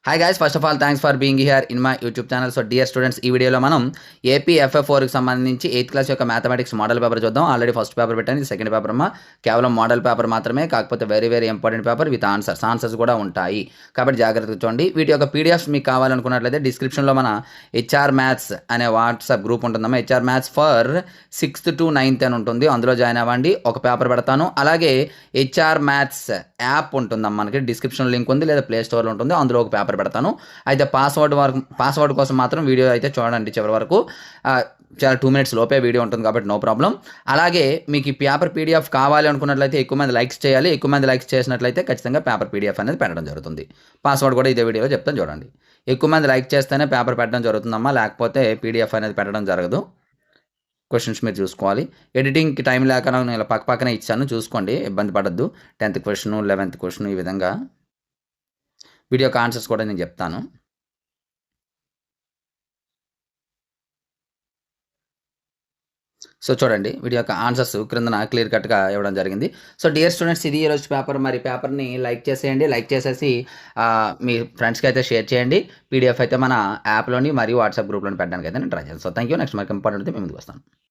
Hi guys, first of all thanks for being here in my YouTube channel. So dear students, ఈ వీడియోలో మనం AP FF4కి సంబంధించి 8th class యొక్క mathematics model paper చూద్దాం. Already first paper పెట్టాను, ఇది second paper అమ్మా. కేవలం మోడల్ పేపర్ మాత్రమే, కాకపోతే very very important paper with answers కూడా ఉంటాయి. కాబట్టి జాగ్రత్తగా చూడండి. వీటి యొక్క పీడిఎఫ్స్ మీకు కావాలనుకున్నట్లయితే డిస్క్రిప్షన్లో మన HR మ్యాథ్స్ అనే వాట్సాప్ గ్రూప్ ఉంటుందమ్మా. HR maths for 6th to 9th అని ఉంటుంది, అందులో జాయిన్ అవ్వండి. ఒక పేపర్ పెడతాను. అలాగే HR మ్యాథ్స్ యాప్ ఉంటుందమ్మా, మనకి డిస్క్రిప్షన్ లింక్ ఉంది, లేదా ప్లే స్టోర్లో ఉంటుంది, అందులో ఒక పేపర్ పెడతాను. అయితే పాస్వర్డ్ కోసం మాత్రం వీడియో అయితే చూడండి చివరి వరకు. చాలా 2 minutes లోపే వీడియో ఉంటుంది కాబట్టి నో ప్రాబ్లం. అలాగే మీకు ఈ పేపర్ PDF కావాలి అనుకున్నట్లయితే ఎక్కువ మంది లైక్స్ చేయాలి. ఎక్కువ మంది లైక్స్ చేసినట్లయితే ఖచ్చితంగా పేపర్ PDF అనేది పెట్టడం జరుగుతుంది. పాస్వర్డ్ కూడా ఇదే వీడియోలో చెప్తాను చూడండి. ఎక్కువ మంది లైక్ చేస్తేనే పేపర్ పెట్టడం జరుగుతుందమ్మా, లేకపోతే PDF అనేది పెట్టడం జరగదు. క్వశ్చన్స్ మీరు చూసుకోవాలి. ఎడిటింగ్కి టైం లేక నేను ఇలా పక్కనే ఇచ్చాను, చూసుకోండి, ఇబ్బంది పడద్దు. 10th క్వశ్చన్, 11th క్వశ్చన్, ఈ విధంగా వీడియోకి ఆన్సర్స్ కూడా నేను చెప్తాను. సో చూడండి, వీడియో యొక్క ఆన్సర్స్ క్రిందన క్లియర్ కట్గా ఇవ్వడం జరిగింది. సో డియర్ స్టూడెంట్స్, ఇది ఈరోజు పేపర్. మరి పేపర్ని లైక్ చేసేయండి. లైక్ చేసేసి మీ ఫ్రెండ్స్కి అయితే షేర్ చేయండి. PDF అయితే మన యాప్లోని మరియు వాట్సాప్ గ్రూప్లోని పెట్టడానికి అయితే నేను ట్రై చేస్తాను. So thank you. నెక్స్ట్ మనకి ఇంపార్టెంట్ మీ ముందుకు వస్తాను.